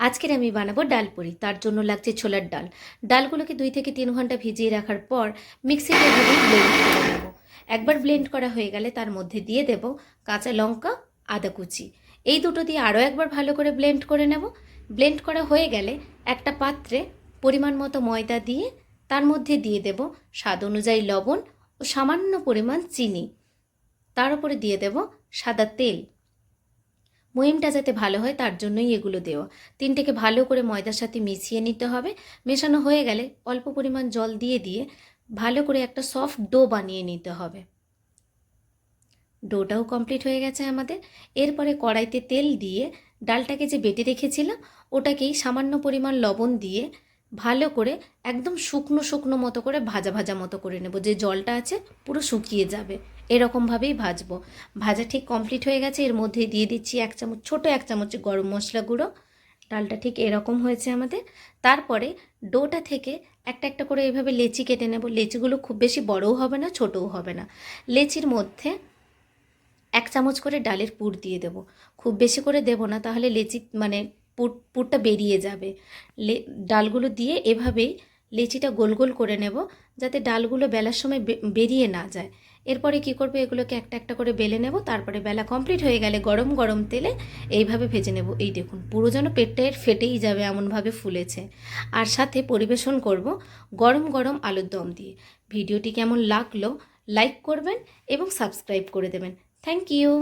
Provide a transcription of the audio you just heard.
আজকের আমি বানাবো ডাল পুরি। তার জন্য লাগছে ছোলার ডাল। ডালগুলোকে 2 থেকে 3 ঘন্টা ভিজিয়ে রাখার পর মিক্সিতে এভাবে ব্লেন্ড করে নেব। একবার ব্লেন্ড করা হয়ে গেলে তার মধ্যে দিয়ে দেব কাঁচা লঙ্কা, আদা কুচি। এই দুটো দিয়ে আরও একবার ভালো করে ব্লেন্ড করে নেব। ব্লেন্ড করা হয়ে গেলে একটা পাত্রে পরিমাণ মতো ময়দা দিয়ে তার মধ্যে দিয়ে দেব স্বাদ অনুযায়ী লবণ ও সামান্য পরিমাণ চিনি। তার উপরে দিয়ে দেব সাদা তেল। মহিমটা যাতে ভালো হয় তার জন্যই এগুলো দেওয়া। তিনটেকে ভালো করে ময়দার সাথে মিশিয়ে নিতে হবে। মেশানো হয়ে গেলে অল্প পরিমাণ জল দিয়ে ভালো করে একটা সফট ডো বানিয়ে নিতে হবে। ডোটাও কমপ্লিট হয়ে গেছে আমাদের। এরপরে কড়াইতে তেল দিয়ে ডালটাকে যে বেটে রেখেছিলাম ওটাকেই সামান্য পরিমাণ লবণ দিয়ে ভালো করে একদম শুকনো শুকনো মতো করে ভাজা ভাজা মতো করে নেব। যে জলটা আছে পুরো শুকিয়ে যাবে, এরকমভাবেই ভাজবো। ভাজা ঠিক কমপ্লিট হয়ে গেছে। এর মধ্যে দিয়ে দিচ্ছি ছোটো এক চামচ গরম মশলা গুঁড়ো। ডালটা ঠিক এরকম হয়েছে আমাদের। তারপরে ডোটা থেকে একটা একটা করে এভাবে লেচি কেটে নেব। লেচিগুলো খুব বেশি বড়ও হবে না, ছোটও হবে না। লেচির মধ্যে 1 চামচ করে ডালের পুর দিয়ে দেব। খুব বেশি করে দেব না, তাহলে লেচি পুরটা বেরিয়ে যাবে। ডালগুলো দিয়ে এভাবেই লেচিটা গোল গোল করে নেব, যাতে ডালগুলো বেলার সময় বেরিয়ে না যায়। এরপরে কি করব, এগুলোকে একটা একটা করে বেলে নেব। তারপরে বেলা কমপ্লিট হয়ে গেলে গরম গরম তেলে এইভাবে ভেজে নেব। এই দেখুন পুরো যেন পেটটা এর ফেটেই যাবে এমনভাবে ফুলেছে। আর সাথে পরিবেশন করব গরম গরম আলুর দম দিয়ে। ভিডিওটি কেমন লাগলো লাইক করবেন এবং সাবস্ক্রাইব করে দেবেন। Thank you.